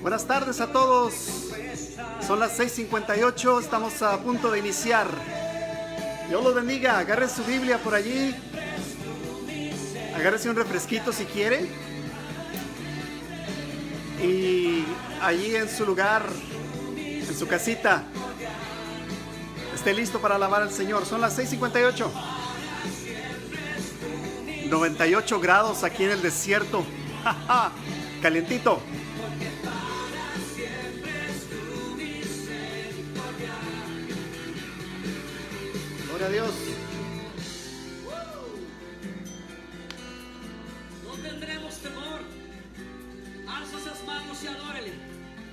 Buenas tardes a todos. Son las 6:58, estamos a punto de iniciar. Dios los bendiga. Agarre su Biblia por allí. Agárrese un refresquito si quiere. Y allí en su lugar, en su casita, esté listo para alabar al Señor. Son las 6:58. 98 grados aquí en el desierto. Calientito. Gloria a Dios. No tendremos temor. Alza esas manos y adórele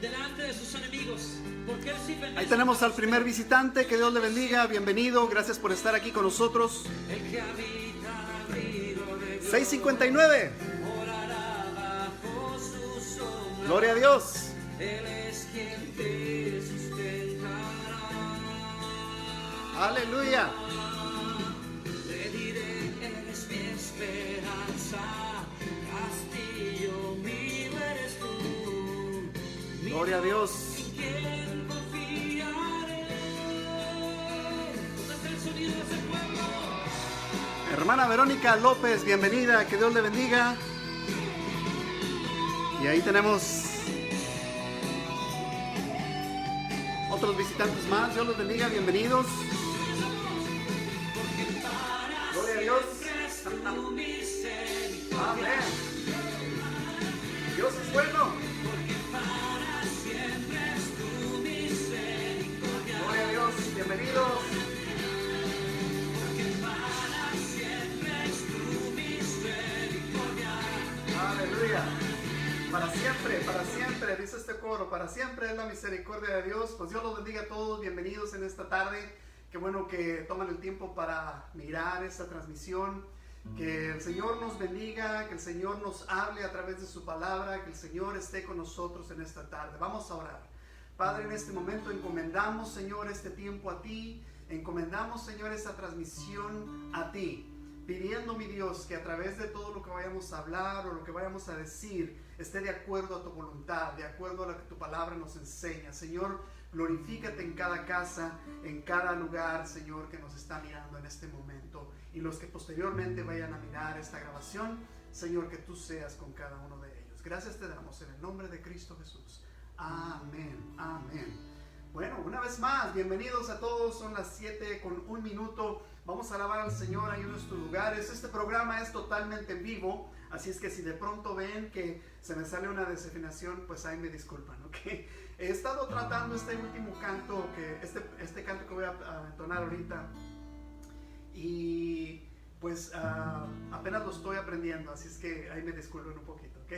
delante de sus enemigos, porque él sí bendice. Ahí tenemos al primer visitante. Que Dios le bendiga. Bienvenido. Gracias por estar aquí con nosotros. El que habita al abrigo de Dios 6:59. morará bajo su sombra. Gloria a Dios. Él es quien te sustentará. Aleluya. Le diré, él es mi esperanza, castillo mío eres tú. Gloria a Dios. ¿En quién confiaré? ¿Dónde está el sonido de ese pueblo? Hermana Verónica López, bienvenida. Que Dios le bendiga. Y ahí tenemos otros visitantes más. Dios los bendiga. Bienvenidos. Gloria a Dios. Amén. Dios es bueno. Gloria a Dios. Bienvenidos. Aleluya. Para siempre, dice este coro, para siempre es la misericordia de Dios. Pues Dios los bendiga a todos, bienvenidos en esta tarde. Qué bueno que toman el tiempo para mirar esta transmisión. Que el Señor nos bendiga, que el Señor nos hable a través de su palabra, que el Señor esté con nosotros en esta tarde. Vamos a orar. Padre, en este momento encomendamos, Señor, este tiempo a ti. Encomendamos, Señor, esta transmisión a ti. Pidiendo, mi Dios, que a través de todo lo que vayamos a hablar o lo que vayamos a decir esté de acuerdo a tu voluntad, de acuerdo a lo que tu palabra nos enseña. Señor, glorifícate en cada casa, en cada lugar, Señor, que nos está mirando en este momento. Y los que posteriormente vayan a mirar esta grabación, Señor, que tú seas con cada uno de ellos. Gracias te damos en el nombre de Cristo Jesús. Amén, amén. Bueno, una vez más, bienvenidos a todos. Son las 7:01. Vamos a alabar al Señor ahí en nuestros lugares. Este programa es totalmente en vivo, así es que si de pronto ven que se me sale una desafinación, pues ahí me disculpan, ¿ok? He estado tratando este último canto, este canto que voy a entonar ahorita, y pues apenas lo estoy aprendiendo, así es que ahí me disculpen un poquito, ¿ok?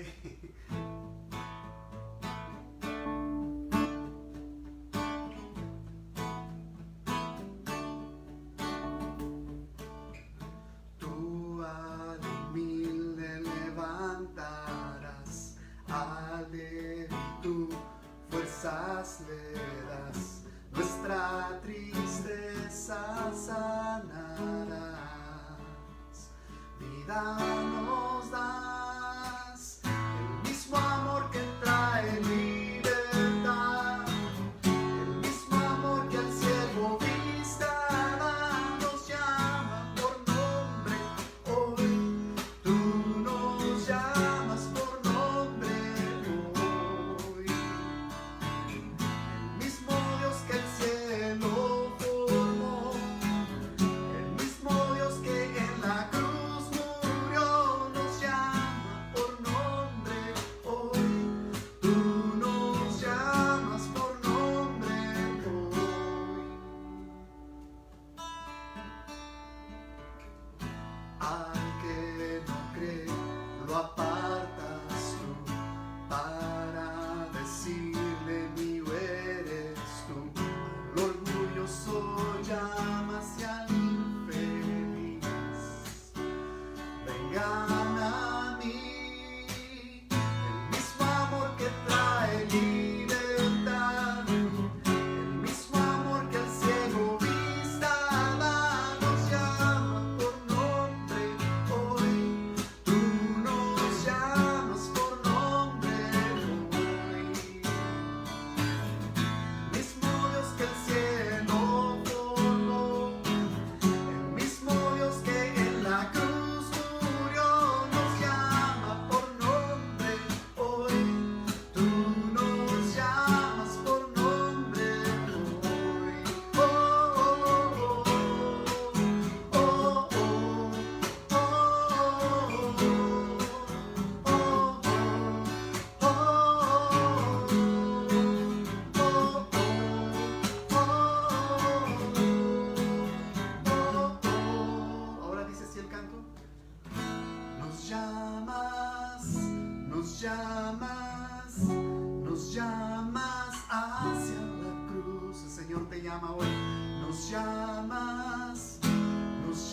Le das, nuestra tristeza sanarás, vida nos das, el mismo amor que trae libertad, el mismo amor que al siervo vista da, nos llama por nombre hoy, tú nos llamas por nombre hoy. Mismo Dios que el cielo formó, el mismo Dios que en la cruz murió,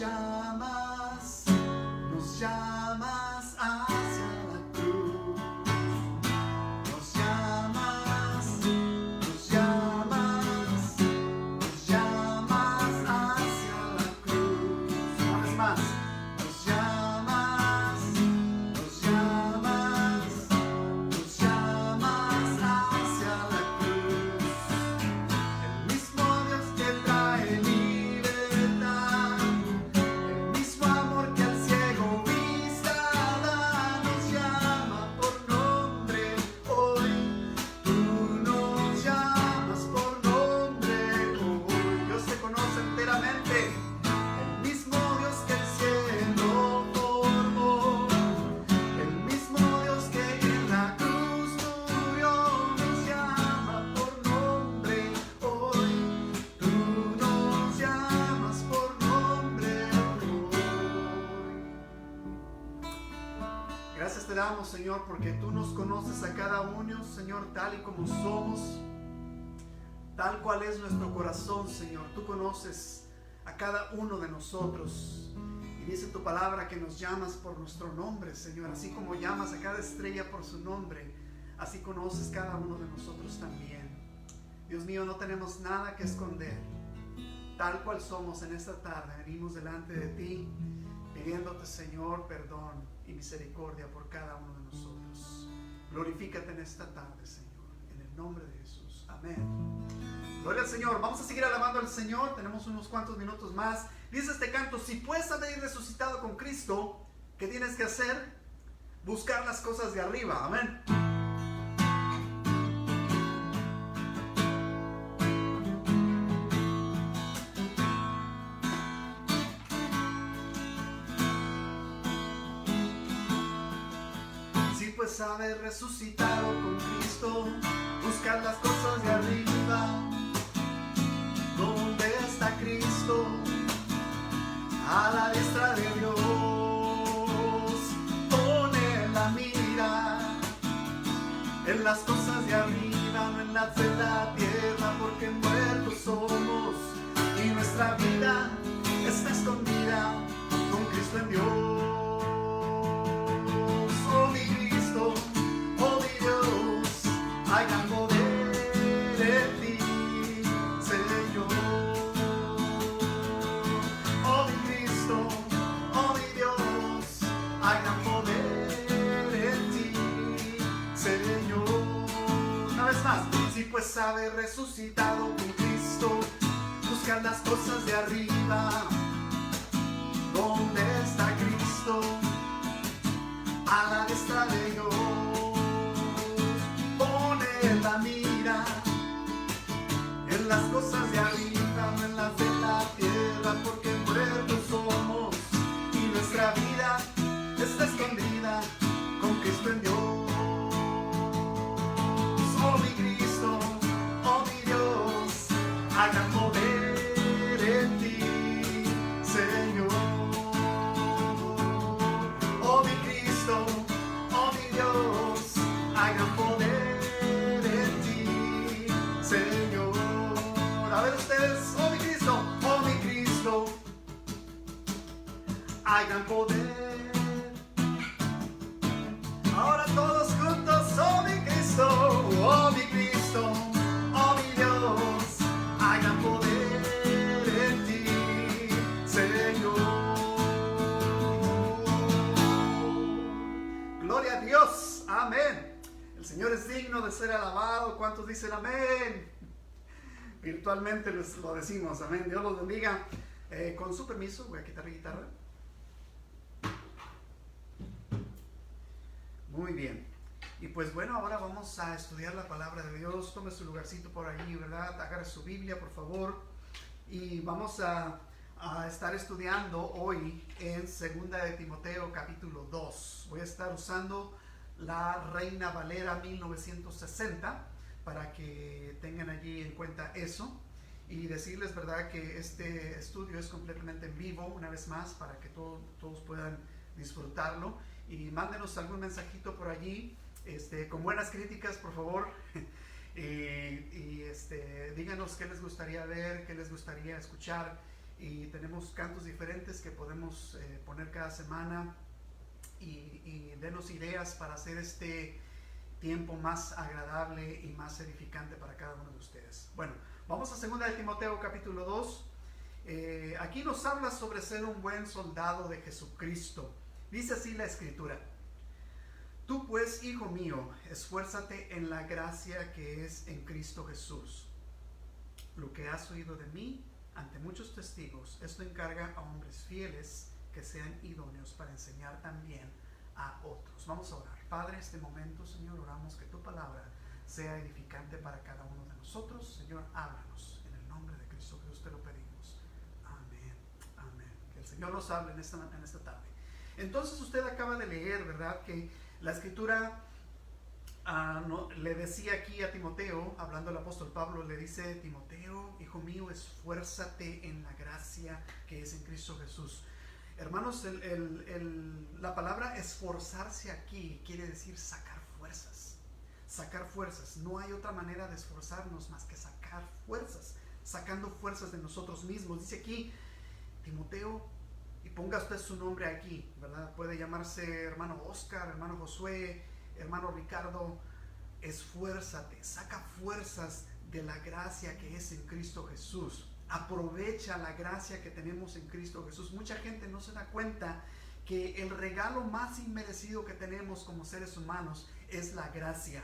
llamas hacia la cruz. Nos llamas, nos llamas, nos llamas hacia la cruz. Una vez más. Nos llamas, nos llamas, nos llamas hacia la cruz. El mismo Dios que trae libertad, el mismo amor que al ciego vista da, nos llama por nombre hoy. Tú nos llamas por nombre hoy. Dios te conoce enteramente. El mismo Dios que el cielo formó, el mismo Dios que en la cruz murió, nos llama por nombre hoy. Tú nos llamas por nombre hoy. Gracias te damos, Señor, porque tú nos conoces a cada uno, Señor, tal y como somos, tal cual es nuestro corazón, Señor. Tú conoces a cada uno de nosotros. Y dice tu palabra que nos llamas por nuestro nombre, Señor. Así como llamas a cada estrella por su nombre, así conoces cada uno de nosotros también. Dios mío, no tenemos nada que esconder. Tal cual somos en esta tarde, venimos delante de ti, pidiéndote, Señor, perdón y misericordia por cada uno de nosotros. Glorifícate en esta tarde, Señor, en el nombre de Jesús. Amén. Gloria al Señor. Vamos a seguir alabando al Señor. Tenemos unos cuantos minutos más. Dice este canto: si puedes haber resucitado con Cristo, ¿qué tienes que hacer? Buscar las cosas de arriba. Amén. Si puedes haber resucitado con Cristo, buscar las cosas de arriba. ¿Dónde está Cristo? A la diestra de Dios. Pone la mira en las cosas de arriba, no en las de la tierra, porque muertos somos y nuestra vida está escondida con Cristo en Dios. Oh mi Cristo, oh mi Dios, hay gran poder en ti, Señor. Oh mi Cristo, oh mi Dios, hay gran poder en ti, Señor. Una vez más. Si pues haber resucitado con Cristo, buscar las cosas de arriba. ¿Dónde está Cristo? A la diestra de Dios. Pone la mira en las cosas de arriba, no en las de la tierra, porque muertos somos y nuestra vida está escondida con Cristo en Dios. Oh mi Cristo, oh mi Dios, hay gran poder en ti, Señor. Oh mi Cristo, oh mi Dios, hay gran poder en ti, Señor. A ver ustedes, oh mi Cristo, hay gran poder. Ahora todos juntos, oh mi Cristo, oh mi Cristo, oh mi Dios, hay gran poder en ti, Señor. Gloria a Dios, amén. El Señor es digno de ser alabado. ¿Cuántos dicen amén? Virtualmente lo decimos, amén. Dios los bendiga. Con su permiso, voy a quitar la guitarra. Muy bien. Y pues bueno, ahora vamos a estudiar la palabra de Dios. Tome su lugarcito por allí, ¿verdad? Agarre su Biblia, por favor. Y vamos a estar estudiando hoy en 2 de Timoteo capítulo 2. Voy a estar usando la Reina Valera 1960 para que tengan allí en cuenta eso. Y decirles, ¿verdad?, que este estudio es completamente en vivo, una vez más, para que todos puedan disfrutarlo. Y mándenos algún mensajito por allí, con buenas críticas, por favor. Díganos qué les gustaría ver, qué les gustaría escuchar. y tenemos cantos diferentes que podemos poner cada semana y denos ideas para hacer este tiempo más agradable y más edificante para cada uno de ustedes. Bueno, vamos a 2 de Timoteo capítulo 2. Aquí nos habla sobre ser un buen soldado de Jesucristo. Dice así la escritura: tú pues, hijo mío, esfuérzate en la gracia que es en Cristo Jesús. Lo que has oído de mí ante muchos testigos, esto encarga a hombres fieles que sean idóneos para enseñar también a otros. Vamos a orar. Padre, este momento, Señor, oramos que tu palabra sea edificante para cada uno de nosotros. Señor, háblanos. En el nombre de Cristo Jesús te lo pedimos. Amén. Amén. Que el Señor nos hable en esta tarde. Entonces usted acaba de leer, ¿verdad?, que la escritura le decía aquí a Timoteo, hablando el apóstol Pablo, le dice: Timoteo, hijo mío, esfuérzate en la gracia que es en Cristo Jesús. Hermanos, la palabra esforzarse aquí quiere decir sacar fuerzas. Sacar fuerzas. No hay otra manera de esforzarnos más que sacar fuerzas. Sacando fuerzas de nosotros mismos. Dice aquí, Timoteo, y ponga usted su nombre aquí, ¿verdad? Puede llamarse hermano Oscar, hermano Josué, hermano Ricardo. Esfuérzate, saca fuerzas de la gracia que es en Cristo Jesús. Aprovecha la gracia que tenemos en Cristo Jesús. Mucha gente no se da cuenta que el regalo más inmerecido que tenemos como seres humanos es la gracia.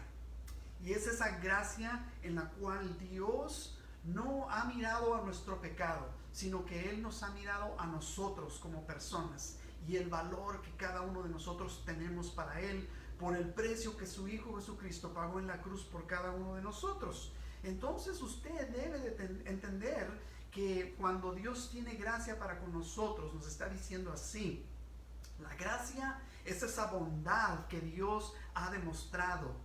Y es esa gracia en la cual Dios no ha mirado a nuestro pecado, sino que Él nos ha mirado a nosotros como personas y el valor que cada uno de nosotros tenemos para Él por el precio que su Hijo Jesucristo pagó en la cruz por cada uno de nosotros. Entonces usted debe de entender que cuando Dios tiene gracia para con nosotros, nos está diciendo así: la gracia es esa bondad que Dios ha demostrado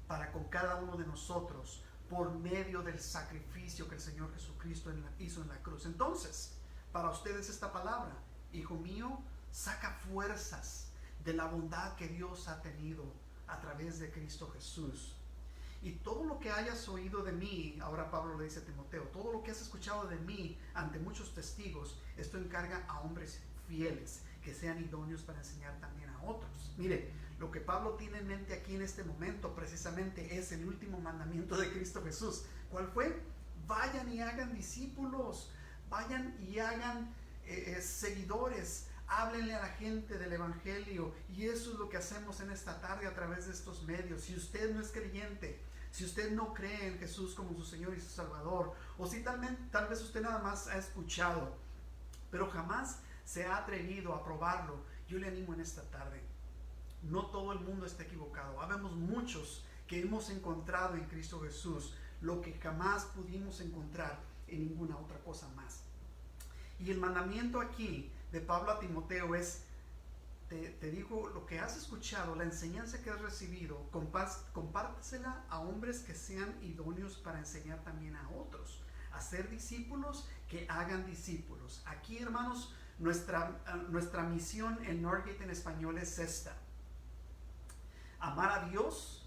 para con cada uno de nosotros por medio del sacrificio que el Señor Jesucristo hizo en la cruz. Entonces, para ustedes esta palabra: hijo mío, saca fuerzas de la bondad que Dios ha tenido a través de Cristo Jesús. Y todo lo que hayas oído de mí, ahora Pablo le dice a Timoteo, todo lo que has escuchado de mí ante muchos testigos, esto encarga a hombres fieles que sean idóneos para enseñar también a otros. Mire, lo que Pablo tiene en mente aquí en este momento precisamente es el último mandamiento de Cristo Jesús. ¿Cuál fue? Vayan y hagan discípulos, vayan y hagan seguidores. Háblenle a la gente del Evangelio, y eso es lo que hacemos en esta tarde a través de estos medios. Si usted no es creyente, si usted no cree en Jesús como su Señor y su Salvador, o si tal vez usted nada más ha escuchado, pero jamás se ha atrevido a probarlo, yo le animo en esta tarde. No todo el mundo está equivocado. Habemos muchos que hemos encontrado en Cristo Jesús lo que jamás pudimos encontrar en ninguna otra cosa más. Y el mandamiento aquí de Pablo a Timoteo es: te digo lo que has escuchado, la enseñanza que has recibido, compártesela a hombres que sean idóneos para enseñar también a otros. Hacer discípulos que hagan discípulos. Aquí, hermanos, nuestra misión en Northgate en español es esta: amar a Dios,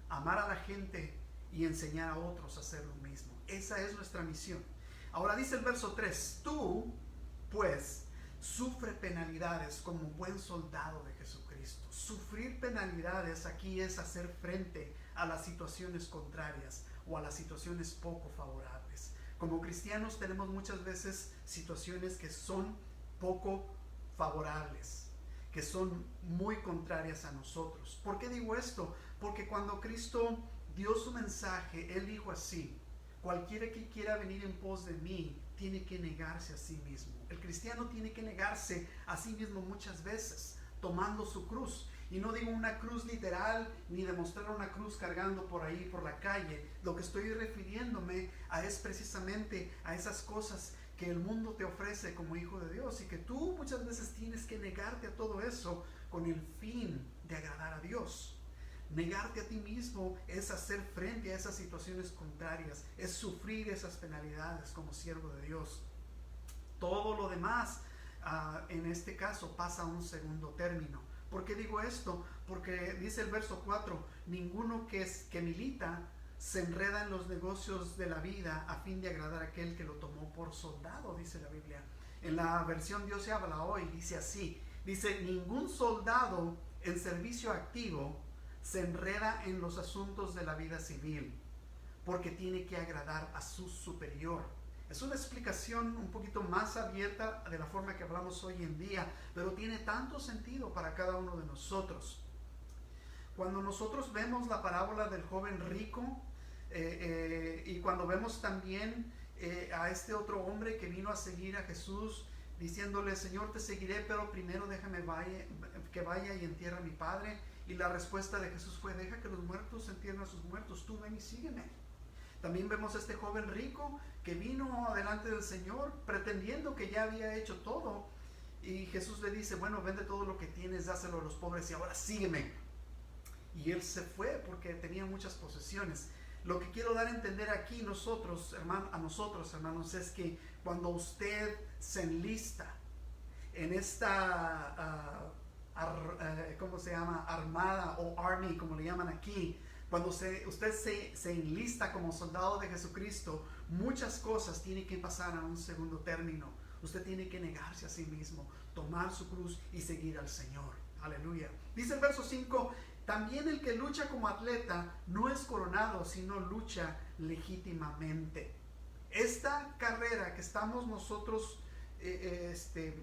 amar a la gente y enseñar a otros a hacer lo mismo. Esa es nuestra misión. Ahora dice el verso 3: tú, pues, sufre penalidades como buen soldado de Jesucristo. Sufrir penalidades aquí es hacer frente a las situaciones contrarias o a las situaciones poco favorables. Como cristianos tenemos muchas veces situaciones que son poco favorables, que son muy contrarias a nosotros. ¿Por qué digo esto? Porque cuando Cristo dio su mensaje, Él dijo así: cualquiera que quiera venir en pos de mí tiene que negarse a sí mismo. El cristiano tiene que negarse a sí mismo muchas veces, tomando su cruz. Y no digo una cruz literal, ni demostrar una cruz cargando por ahí, por la calle. Lo que estoy refiriéndome a es precisamente a esas cosas que el mundo te ofrece como hijo de Dios, y que tú muchas veces tienes que negarte a todo eso con el fin de agradar a Dios. Negarte a ti mismo es hacer frente a esas situaciones contrarias, es sufrir esas penalidades como siervo de Dios. Todo lo demás, en este caso, pasa a un segundo término. ¿Por qué digo esto? Porque dice el verso 4: ninguno que milita se enreda en los negocios de la vida a fin de agradar a aquel que lo tomó por soldado, dice la Biblia. En la versión Dios se habla hoy, dice así. Dice, ningún soldado en servicio activo se enreda en los asuntos de la vida civil, porque tiene que agradar a su superior. Es una explicación un poquito más abierta de la forma que hablamos hoy en día, pero tiene tanto sentido para cada uno de nosotros. Cuando nosotros vemos la parábola del joven rico, y cuando vemos también a este otro hombre que vino a seguir a Jesús, diciéndole, Señor, te seguiré, pero primero déjame que vaya y entierre a mi padre. Y la respuesta de Jesús fue, deja que los muertos entierren a sus muertos, tú ven y sígueme. También vemos a este joven rico que vino delante del Señor pretendiendo que ya había hecho todo. Y Jesús le dice, bueno, vende todo lo que tienes, dáselo a los pobres y ahora sígueme. Y él se fue porque tenía muchas posesiones. Lo que quiero dar a entender aquí a nosotros, hermanos, es que cuando usted se enlista en esta, ¿cómo se llama? Armada o army, como le llaman aquí, cuando usted se enlista como soldado de Jesucristo, muchas cosas tienen que pasar a un segundo término. Usted tiene que negarse a sí mismo, tomar su cruz y seguir al Señor. Aleluya. Dice el verso 5, también el que lucha como atleta no es coronado, sino lucha legítimamente. Esta carrera que estamos nosotros, en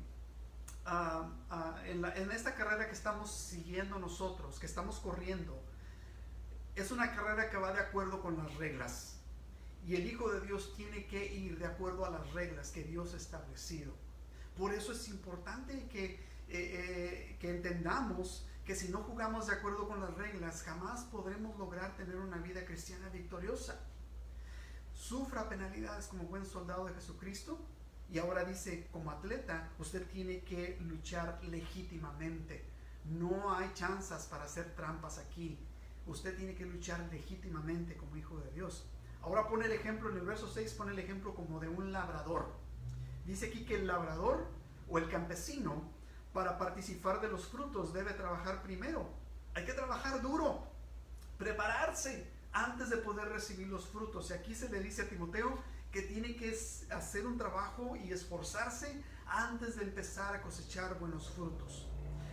esta carrera que estamos siguiendo nosotros, que estamos corriendo, es una carrera que va de acuerdo con las reglas. Y el Hijo de Dios tiene que ir de acuerdo a las reglas que Dios ha establecido. Por eso es importante que entendamos que si no jugamos de acuerdo con las reglas, jamás podremos lograr tener una vida cristiana victoriosa. Sufra penalidades como buen soldado de Jesucristo. Y ahora dice, como atleta, usted tiene que luchar legítimamente. No hay chances para hacer trampas aquí. Usted tiene que luchar legítimamente como hijo de Dios. Ahora pone el ejemplo, en el verso 6 pone el ejemplo como de un labrador. Dice aquí que el labrador o el campesino, para participar de los frutos, debe trabajar primero. Hay que trabajar duro, prepararse antes de poder recibir los frutos. Y aquí se le dice a Timoteo que tiene que hacer un trabajo y esforzarse antes de empezar a cosechar buenos frutos.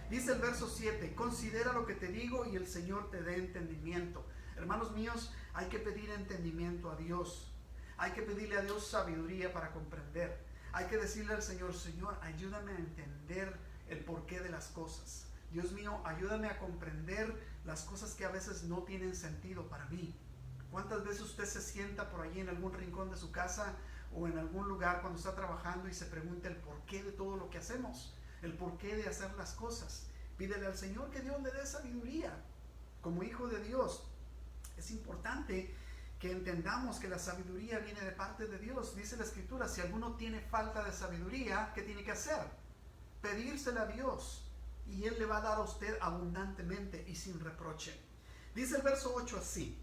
Dice el verso 7, considera lo que te digo y el Señor te dé entendimiento. Hermanos míos, hay que pedir entendimiento a Dios. Hay que pedirle a Dios sabiduría para comprender. Hay que decirle al Señor, Señor, ayúdame a entender el porqué de las cosas. Dios mío, ayúdame a comprender las cosas que a veces no tienen sentido para mí. ¿Cuántas veces usted se sienta por allí en algún rincón de su casa o en algún lugar cuando está trabajando y se pregunta el porqué de todo lo que hacemos? El porqué de hacer las cosas. Pídele al Señor que Dios le dé sabiduría. Como hijo de Dios, es importante que entendamos que la sabiduría viene de parte de Dios. Dice la Escritura, si alguno tiene falta de sabiduría, ¿qué tiene que hacer? Pedírsela a Dios, y Él le va a dar a usted abundantemente y sin reproche. Dice el verso 8 así,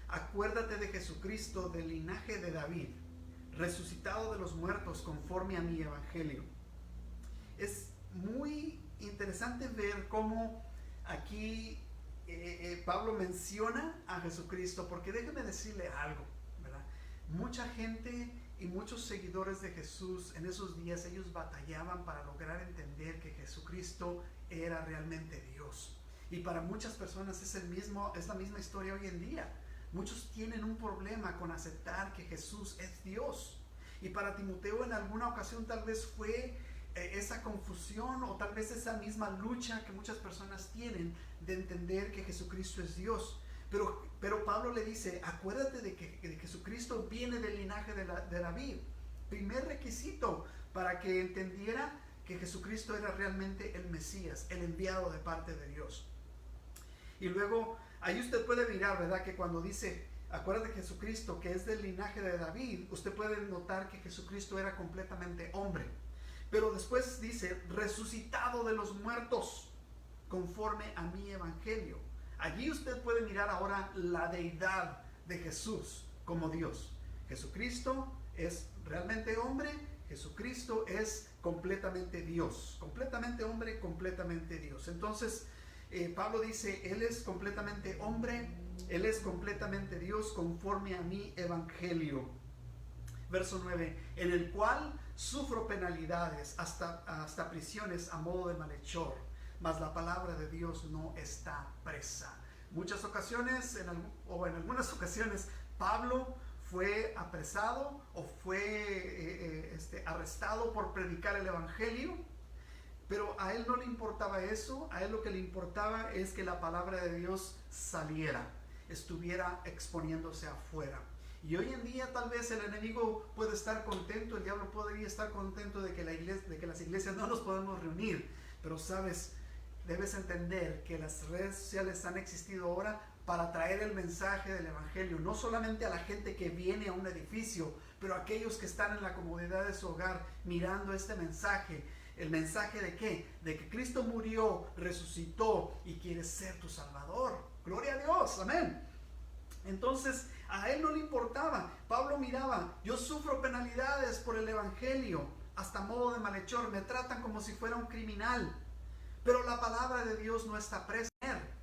acuérdate de Jesucristo del linaje de David, resucitado de los muertos conforme a mi evangelio. Es muy interesante ver cómo aquí Pablo menciona a Jesucristo, porque déjeme decirle algo, ¿verdad? Mucha gente y muchos seguidores de Jesús en esos días, ellos batallaban para lograr entender que Jesucristo era realmente Dios. Y para muchas personas es la misma historia hoy en día. Muchos tienen un problema con aceptar que Jesús es Dios. Y para Timoteo en alguna ocasión tal vez fue esa confusión o tal vez esa misma lucha que muchas personas tienen de entender que Jesucristo es Dios. Pero Pablo le dice, acuérdate de que Jesucristo viene del linaje de David. Primer requisito para que entendiera que Jesucristo era realmente el Mesías, el enviado de parte de Dios. Y luego, ahí usted puede mirar, ¿verdad? Que cuando dice, acuérdate de Jesucristo, que es del linaje de David, usted puede notar que Jesucristo era completamente hombre. Pero después dice, resucitado de los muertos, conforme a mi evangelio. Allí usted puede mirar ahora la deidad de Jesús como Dios. Jesucristo es realmente hombre, Jesucristo es completamente Dios, completamente hombre, completamente Dios. Entonces, Pablo dice, Él es completamente hombre, Él es completamente Dios conforme a mi evangelio. Verso 9, en el cual sufro penalidades hasta prisiones a modo de malhechor, mas la palabra de Dios no está presa. Muchas ocasiones, en algunas ocasiones, Pablo fue apresado o fue arrestado por predicar el evangelio, pero a él no le importaba eso. A él lo que le importaba es que la palabra de Dios saliera, estuviera exponiéndose afuera. Y hoy en día tal vez el enemigo puede estar contento, el diablo podría estar contento de que las iglesias no nos podemos reunir, pero sabes, debes entender que las redes sociales han existido ahora para traer el mensaje del evangelio, no solamente a la gente que viene a un edificio, pero a aquellos que están en la comodidad de su hogar mirando este mensaje. ¿El mensaje de qué? De que Cristo murió, resucitó y quiere ser tu Salvador. Gloria a Dios, amén. Entonces a él no le importaba. Pablo miraba, yo sufro penalidades por el evangelio, hasta modo de malhechor, me tratan como si fuera un criminal, pero la palabra de Dios no está presa,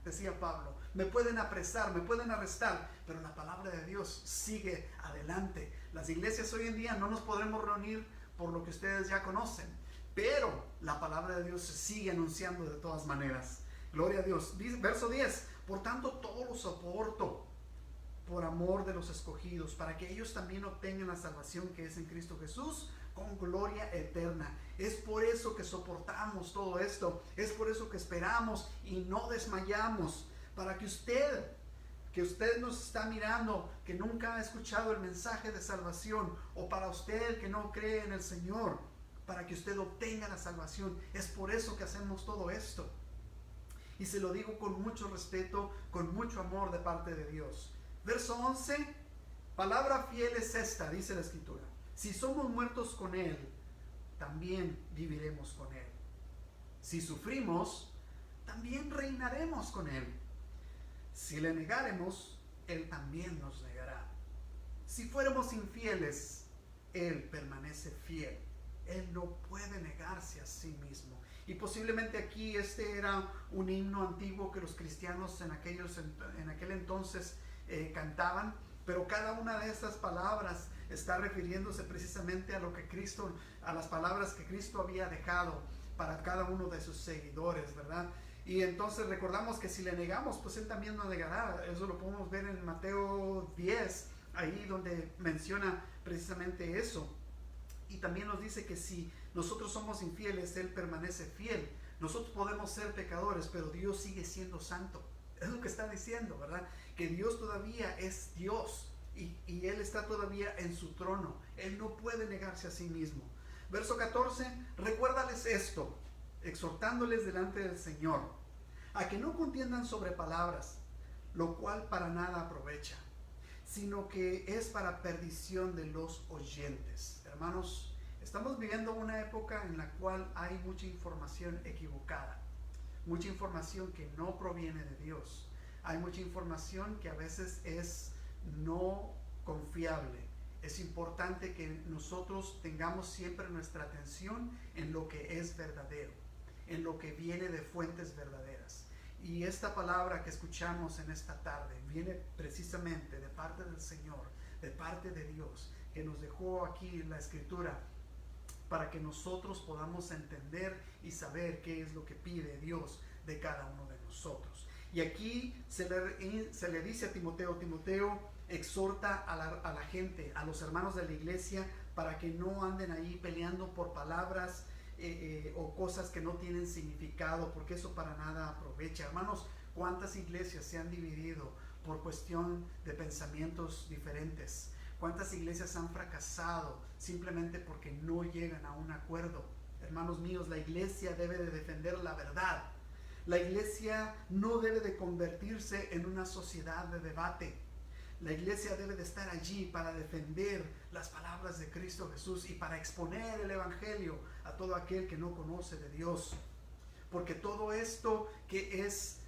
decía Pablo. Me pueden apresar, me pueden arrestar, pero la palabra de Dios sigue adelante. Las iglesias hoy en día no nos podremos reunir por lo que ustedes ya conocen, pero la palabra de Dios se sigue anunciando de todas maneras. Gloria a Dios. Verso 10, por tanto todo lo soporto por amor de los escogidos, para que ellos también obtengan la salvación que es en Cristo Jesús, con gloria eterna. Es por eso que soportamos todo esto, es por eso que esperamos y no desmayamos, para que usted nos está mirando, que nunca ha escuchado el mensaje de salvación, o para usted que no cree en el Señor, para que usted obtenga la salvación. Es por eso que hacemos todo esto. Y se lo digo con mucho respeto, con mucho amor de parte de Dios. Verso 11, palabra fiel es esta, dice la Escritura: si somos muertos con Él, también viviremos con Él. Si sufrimos, también reinaremos con Él. Si le negáremos, Él también nos negará. Si fuéramos infieles, Él permanece fiel. Él no puede negarse a sí mismo. Y posiblemente aquí este era un himno antiguo que los cristianos en aquel entonces cantaban, pero cada una de estas palabras está refiriéndose precisamente a a las palabras que Cristo había dejado para cada uno de sus seguidores, ¿verdad? Y entonces recordamos que si le negamos, pues Él también nos negará. Eso lo podemos ver en Mateo 10, ahí donde menciona precisamente eso. Y también nos dice que si nosotros somos infieles, Él permanece fiel. Nosotros podemos ser pecadores, pero Dios sigue siendo santo. Es lo que está diciendo, ¿verdad? Que Dios todavía es Dios y Él está todavía en su trono. Él no puede negarse a sí mismo. Verso 14, recuérdales esto, exhortándoles delante del Señor, a que no contiendan sobre palabras, lo cual para nada aprovecha, sino que es para perdición de los oyentes. Hermanos, estamos viviendo una época en la cual hay mucha información equivocada, mucha información que no proviene de Dios. Hay mucha información que a veces es no confiable. Es importante que nosotros tengamos siempre nuestra atención en lo que es verdadero, en lo que viene de fuentes verdaderas. Y esta palabra que escuchamos en esta tarde viene precisamente de parte del Señor, de parte de Dios, que nos dejó aquí la Escritura para que nosotros podamos entender y saber qué es lo que pide Dios de cada uno de nosotros. Y aquí se le dice a Timoteo, exhorta a la gente, a los hermanos de la iglesia, para que no anden ahí peleando por palabras o cosas que no tienen significado, porque eso para nada aprovecha. Hermanos, ¿cuántas iglesias se han dividido por cuestión de pensamientos diferentes? ¿Cuántas iglesias han fracasado simplemente porque no llegan a un acuerdo? Hermanos míos, la iglesia debe de defender la verdad. La iglesia no debe de convertirse en una sociedad de debate. La iglesia debe de estar allí para defender las palabras de Cristo Jesús y para exponer el evangelio a todo aquel que no conoce de Dios. Porque todo esto que es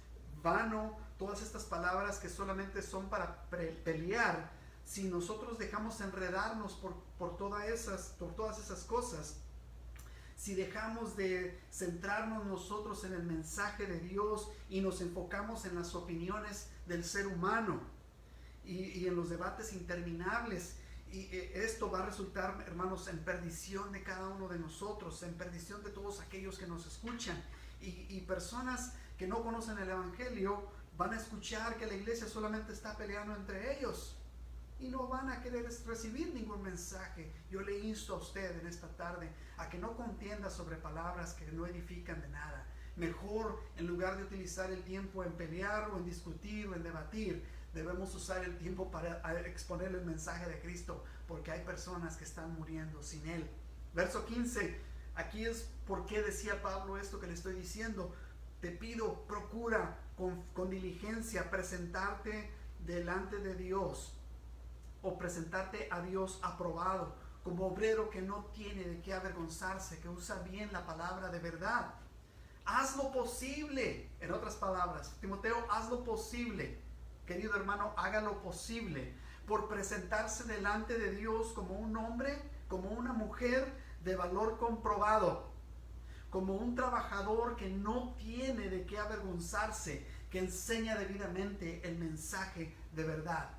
vano, todas estas palabras que solamente son para pelear, si nosotros dejamos enredarnos por todas esas cosas, si dejamos de centrarnos nosotros en el mensaje de Dios y nos enfocamos en las opiniones del ser humano y en los debates interminables Y esto va a resultar, hermanos, en perdición de cada uno de nosotros, en perdición de todos aquellos que nos escuchan. Y personas que no conocen el Evangelio van a escuchar que la iglesia solamente está peleando entre ellos y no van a querer recibir ningún mensaje. Yo le insto a usted en esta tarde a que no contienda sobre palabras que no edifican de nada. Mejor, en lugar de utilizar el tiempo en pelear o en discutir o en debatir, debemos usar el tiempo para exponer el mensaje de Cristo, porque hay personas que están muriendo sin Él. Verso 15, aquí es por qué decía Pablo esto que le estoy diciendo. Te pido, procura con diligencia presentarte delante de Dios, o presentarte a Dios aprobado, como obrero que no tiene de qué avergonzarse, que usa bien la palabra de verdad. Haz lo posible, en otras palabras, Timoteo, haz lo posible. Querido hermano, haga lo posible por presentarse delante de Dios como un hombre, como una mujer de valor comprobado, como un trabajador que no tiene de qué avergonzarse, que enseña debidamente el mensaje de verdad.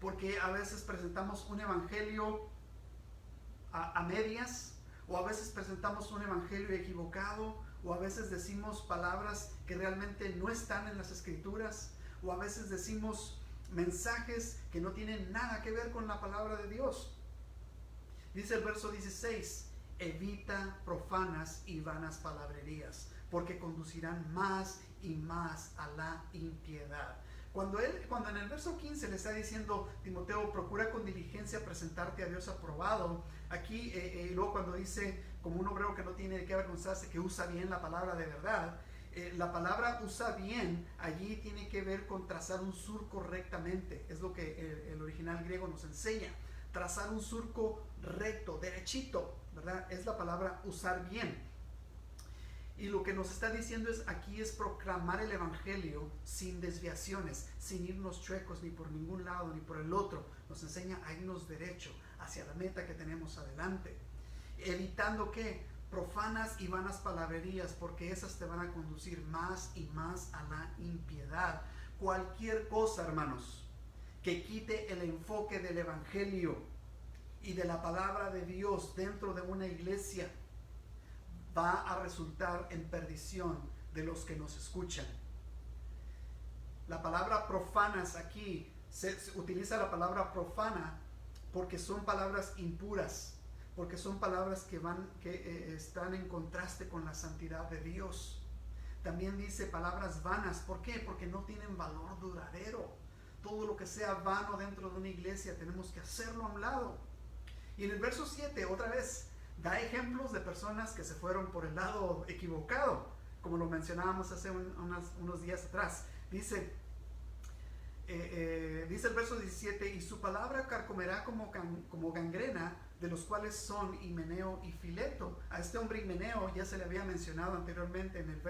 Porque a veces presentamos un evangelio a medias, o a veces presentamos un evangelio equivocado, o a veces decimos palabras que realmente no están en las escrituras, o a veces decimos mensajes que no tienen nada que ver con la palabra de Dios. Dice el verso 16, evita profanas y vanas palabrerías, porque conducirán más y más a la impiedad. Cuando en el verso 15 le está diciendo, Timoteo, procura con diligencia presentarte a Dios aprobado, aquí luego cuando dice, como un obrero que no tiene de qué avergonzarse, que usa bien la palabra de verdad, la palabra usa bien allí tiene que ver con trazar un surco rectamente. Es lo que el original griego nos enseña. Trazar un surco recto, derechito, ¿verdad? Es la palabra usar bien. Y lo que nos está diciendo aquí es proclamar el evangelio sin desviaciones, sin irnos chuecos ni por ningún lado ni por el otro. Nos enseña a irnos derecho hacia la meta que tenemos adelante. Evitando ¿qué? Profanas y vanas palabrerías, porque esas te van a conducir más y más a la impiedad. Cualquier cosa, hermanos, que quite el enfoque del evangelio y de la palabra de Dios dentro de una iglesia va a resultar en perdición de los que nos escuchan. La palabra profanas aquí, se utiliza la palabra profana porque son palabras impuras, porque son palabras que están en contraste con la santidad de Dios. También dice palabras vanas. ¿Por qué? Porque no tienen valor duradero. Todo lo que sea vano dentro de una iglesia tenemos que hacerlo a un lado. Y en el verso 7, otra vez, da ejemplos de personas que se fueron por el lado equivocado, como lo mencionábamos hace unos días atrás. Dice el verso 17, y su palabra carcomerá como gangrena, de los cuales son Himeneo y Fileto. A este hombre Himeneo ya se le había mencionado anteriormente en el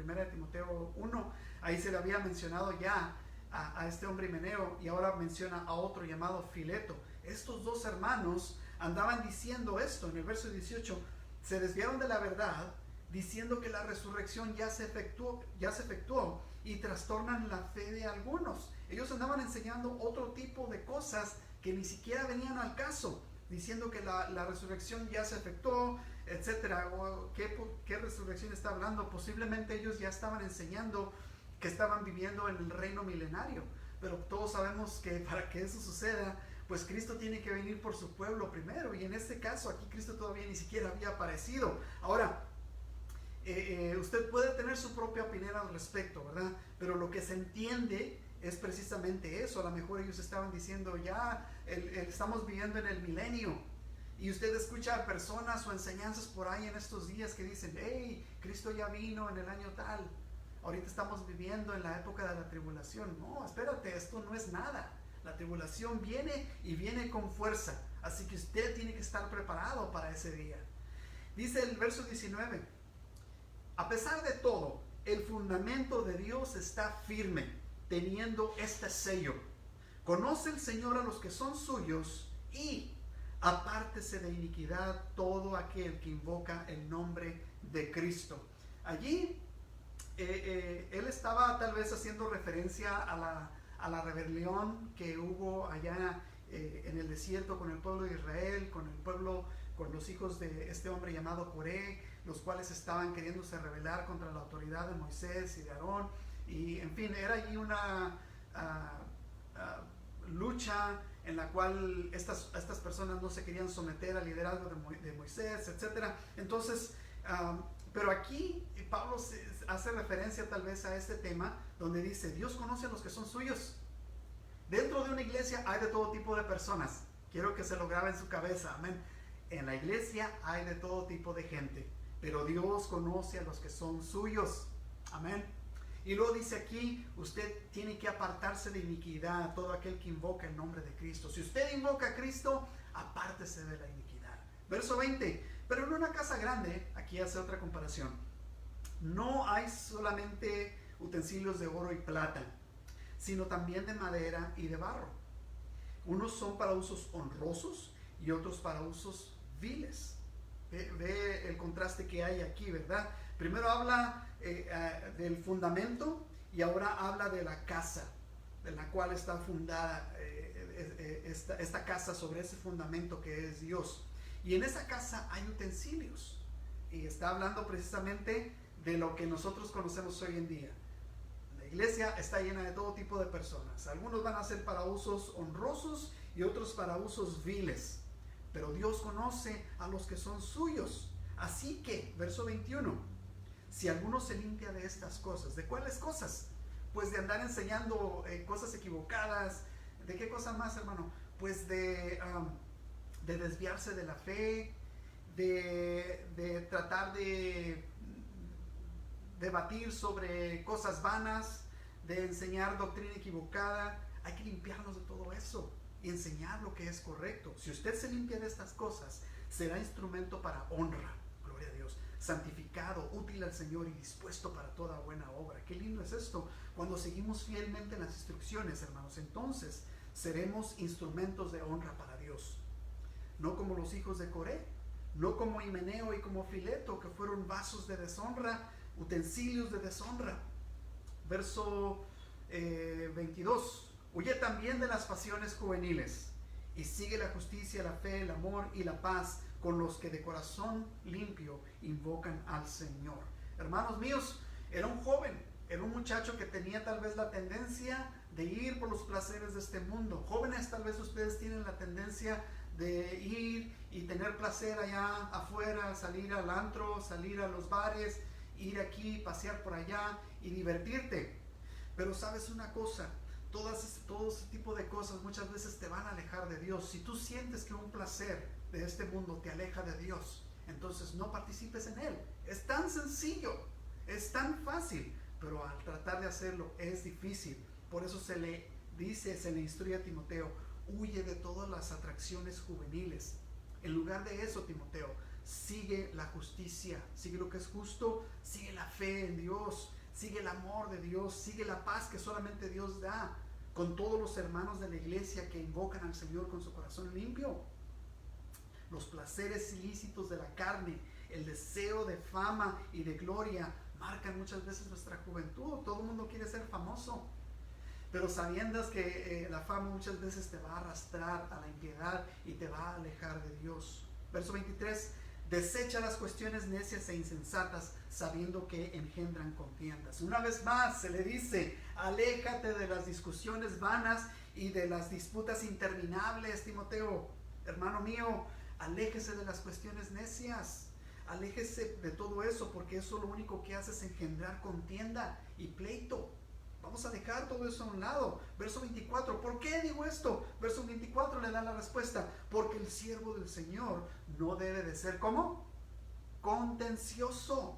1 Timoteo 1, ahí se le había mencionado ya a este hombre Himeneo, y ahora menciona a otro llamado Fileto. Estos dos hermanos andaban diciendo esto. En el verso 18 se desviaron de la verdad, diciendo que la resurrección ya se efectuó y trastornan la fe de algunos. Ellos andaban enseñando otro tipo de cosas que ni siquiera venían al caso, diciendo que la resurrección ya se efectuó, etcétera. ¿Qué resurrección está hablando? Posiblemente ellos ya estaban enseñando que estaban viviendo en el reino milenario, pero todos sabemos que para que eso suceda, pues Cristo tiene que venir por su pueblo primero, y en este caso aquí Cristo todavía ni siquiera había aparecido. Ahora, usted puede tener su propia opinión al respecto, ¿verdad? Pero lo que se entiende es precisamente eso. A lo mejor ellos estaban diciendo ya estamos viviendo en el milenio, y usted escucha a personas o enseñanzas por ahí en estos días que dicen, hey, Cristo ya vino en el año tal, ahorita estamos viviendo en la época de la tribulación. No, espérate, esto no es nada. La tribulación viene y viene con fuerza, así que usted tiene que estar preparado para ese día. Dice el verso 19, a pesar de todo, el fundamento de Dios está firme, teniendo este sello: conoce el Señor a los que son suyos, y apártese de iniquidad todo aquel que invoca el nombre de Cristo. Allí él estaba tal vez haciendo referencia a la rebelión que hubo allá en el desierto con el pueblo de Israel, con los hijos de este hombre llamado Coré, los cuales estaban queriéndose rebelar contra la autoridad de Moisés y de Aarón. Y en fin, era allí una lucha en la cual estas personas no se querían someter al liderazgo de Moisés, etc. Entonces, pero aquí Pablo hace referencia tal vez a este tema donde dice, Dios conoce a los que son suyos. Dentro de una iglesia hay de todo tipo de personas. Quiero que se lo grabe en su cabeza, amén. En la iglesia hay de todo tipo de gente, pero Dios conoce a los que son suyos, amén. Y luego dice aquí, usted tiene que apartarse de iniquidad, todo aquel que invoca el nombre de Cristo. Si usted invoca a Cristo, apártese de la iniquidad. Verso 20, pero en una casa grande, aquí hace otra comparación, no hay solamente utensilios de oro y plata, sino también de madera y de barro. Unos son para usos honrosos y otros para usos viles. Ve el contraste que hay aquí, ¿verdad? Primero habla del fundamento y ahora habla de la casa, de la cual está fundada esta casa sobre ese fundamento que es Dios. Y en esa casa hay utensilios. Y está hablando precisamente de lo que nosotros conocemos hoy en día. La iglesia está llena de todo tipo de personas. Algunos van a ser para usos honrosos y otros para usos viles. Pero Dios conoce a los que son suyos. Así que, verso 21, si alguno se limpia de estas cosas, ¿de cuáles cosas? Pues de andar enseñando cosas equivocadas. ¿De qué cosa más, hermano? Pues de desviarse de la fe, de tratar de debatir sobre cosas vanas, de enseñar doctrina equivocada. Hay que limpiarnos de todo eso y enseñar lo que es correcto. Si usted se limpia de estas cosas, será instrumento para honra, gloria a Dios, santificado, útil al Señor y dispuesto para toda buena obra. Qué lindo es esto. Cuando seguimos fielmente las instrucciones, hermanos, entonces seremos instrumentos de honra para Dios. No como los hijos de Coré, no como Himeneo y como Fileto, que fueron vasos de deshonra, utensilios de deshonra. Verso 22. Huye también de las pasiones juveniles y sigue la justicia, la fe, el amor y la paz con los que de corazón limpio invocan al Señor. Hermanos míos, era un joven, era un muchacho que tenía tal vez la tendencia de ir por los placeres de este mundo. Jóvenes, tal vez ustedes tienen la tendencia de ir y tener placer allá afuera, salir al antro, salir a los bares, ir aquí, pasear por allá y divertirte. Pero sabes una cosa, todo ese tipo de cosas muchas veces te van a alejar de Dios. Si tú sientes que un placer de este mundo te aleja de Dios, entonces no participes en él. Es tan sencillo, es tan fácil, pero al tratar de hacerlo es difícil. Por eso se le instruye a Timoteo, huye de todas las atracciones juveniles. En lugar de eso, Timoteo, sigue la justicia, sigue lo que es justo, sigue la fe en Dios, sigue el amor de Dios, sigue la paz que solamente Dios da, con todos los hermanos de la iglesia que invocan al Señor con su corazón limpio. Los placeres ilícitos de la carne, el deseo de fama y de gloria marcan muchas veces nuestra juventud. Todo el mundo quiere ser famoso, pero sabiendo que la fama muchas veces te va a arrastrar a la impiedad y te va a alejar de Dios. Verso 23, desecha las cuestiones necias e insensatas, sabiendo que engendran contiendas. Una vez más se le dice, aléjate de las discusiones vanas y de las disputas interminables, Timoteo. Hermano mío, aléjese de las cuestiones necias, aléjese de todo eso, porque eso lo único que hace es engendrar contienda y pleito. Vamos a dejar todo eso a un lado. Verso 24, ¿por qué digo esto? Verso 24 le da la respuesta, porque el siervo del Señor no debe de ser, ¿cómo? Contencioso,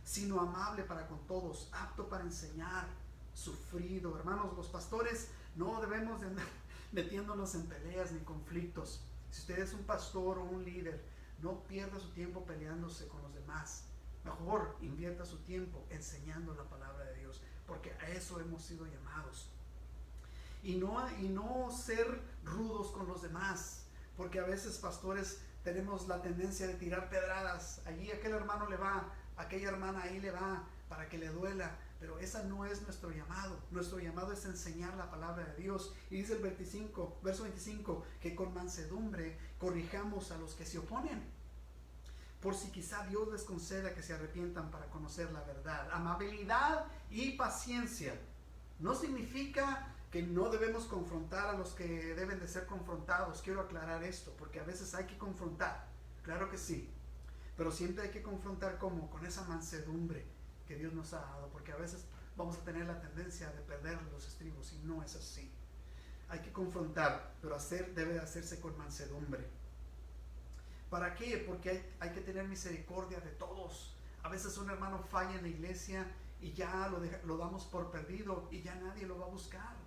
sino amable para con todos, apto para enseñar, sufrido. Hermanos, los pastores no debemos de andar metiéndonos en peleas ni conflictos. Si usted es un pastor o un líder, no pierda su tiempo peleándose con los demás. Mejor invierta su tiempo enseñando la palabra de Dios, porque a eso hemos sido llamados. Y no ser rudos con los demás, porque a veces, pastores, tenemos la tendencia de tirar pedradas. Allí aquel hermano le va, aquella hermana ahí le va, para que le duela. Pero esa no es nuestro llamado. Nuestro llamado es enseñar la palabra de Dios. Y dice el verso 25, que con mansedumbre corrijamos a los que se oponen, por si quizá Dios les conceda que se arrepientan para conocer la verdad. Amabilidad y paciencia no significa que no debemos confrontar a los que deben de ser confrontados. Quiero aclarar esto, porque a veces hay que confrontar, claro que sí, pero siempre hay que confrontar como con esa mansedumbre que Dios nos ha dado, porque a veces vamos a tener la tendencia de perder los estribos, y no es así. Hay que confrontar, pero debe de hacerse con mansedumbre. ¿Para qué? Porque hay que tener misericordia de todos. A veces un hermano falla en la iglesia y ya lo damos por perdido y ya nadie lo va a buscar.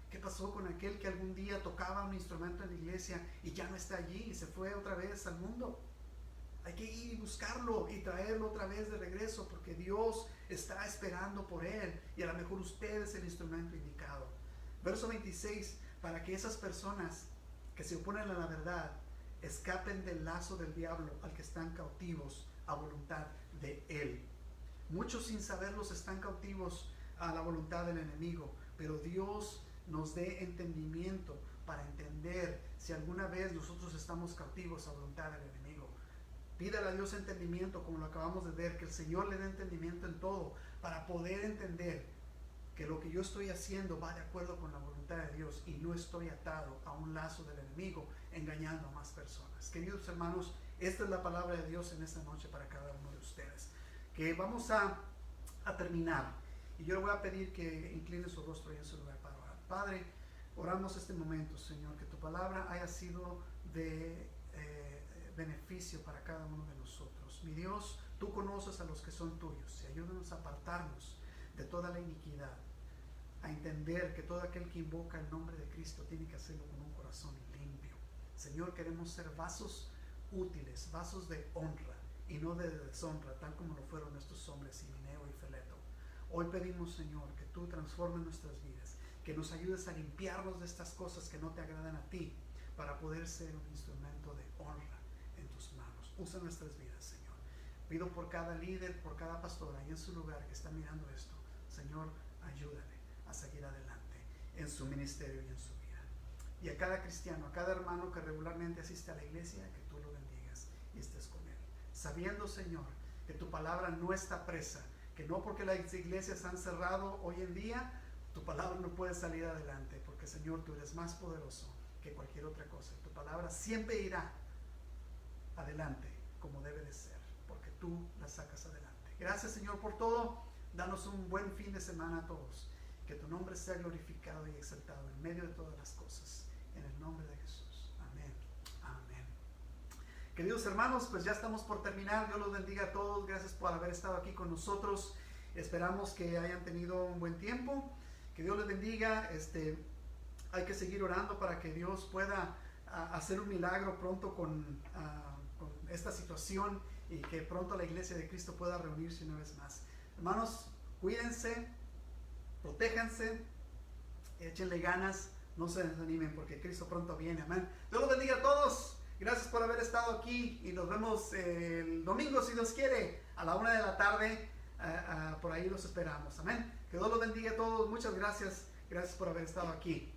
¿Qué pasó con aquel que algún día tocaba un instrumento en la iglesia y ya no está allí y se fue otra vez al mundo? Hay que ir y buscarlo y traerlo otra vez de regreso, porque Dios está esperando por él, y a lo mejor usted es el instrumento indicado. Verso 26, para que esas personas que se oponen a la verdad escapen del lazo del diablo al que están cautivos a voluntad de él. Muchos sin saberlos están cautivos a la voluntad del enemigo, pero Dios nos dé entendimiento para entender si alguna vez nosotros estamos cautivos a voluntad del enemigo. Pídale a Dios entendimiento, como lo acabamos de ver, que el Señor le dé entendimiento en todo, para poder entender que lo que yo estoy haciendo va de acuerdo con la voluntad de Dios y no estoy atado a un lazo del enemigo engañando a más personas. Queridos hermanos, esta es la palabra de Dios en esta noche para cada uno de ustedes, que vamos a terminar, y yo le voy a pedir que incline su rostro y en su lugar para orar. Padre, oramos este momento, Señor, que tu palabra haya sido de beneficio para cada uno de nosotros. Mi Dios, tú conoces a los que son tuyos, y ayúdanos a apartarnos de toda la iniquidad, a entender que todo aquel que invoca el nombre de Cristo tiene que hacerlo con un corazón limpio. Señor, queremos ser vasos útiles, vasos de honra y no de deshonra, tal como lo fueron estos hombres, Himeneo y Fileto. Hoy pedimos, Señor, que tú transformes nuestras vidas, que nos ayudes a limpiarnos de estas cosas que no te agradan a ti, para poder ser un instrumento de honra en tus manos. Usa nuestras vidas, Señor. Pido por cada líder, por cada pastor ahí en su lugar que está mirando esto. Señor, ayúdale a seguir adelante en su ministerio y en su vida. Y a cada cristiano, a cada hermano que regularmente asiste a la iglesia, que tú lo bendigas y estés con él, sabiendo, Señor, que tu palabra no está presa, que no porque las iglesias han cerrado hoy en día, tu palabra no puede salir adelante, porque, Señor, tú eres más poderoso que cualquier otra cosa. Tu palabra siempre irá adelante como debe de ser, porque tú la sacas adelante. Gracias, Señor, por todo. Danos un buen fin de semana a todos. Que tu nombre sea glorificado y exaltado en medio de todas las cosas. En el nombre de Jesús. Amén. Amén. Queridos hermanos, pues ya estamos por terminar. Dios los bendiga a todos. Gracias por haber estado aquí con nosotros. Esperamos que hayan tenido un buen tiempo. Que Dios les bendiga. Hay que seguir orando para que Dios pueda hacer un milagro pronto con esta situación, y que pronto la iglesia de Cristo pueda reunirse una vez más. Hermanos, cuídense, protéjanse, échenle ganas, no se desanimen, porque Cristo pronto viene. Amén. Dios los bendiga a todos. Gracias por haber estado aquí, y nos vemos el domingo, si Dios quiere, a la 1 de la tarde. Por ahí los esperamos. Amén. Que Dios los bendiga a todos. Muchas gracias. Gracias por haber estado aquí.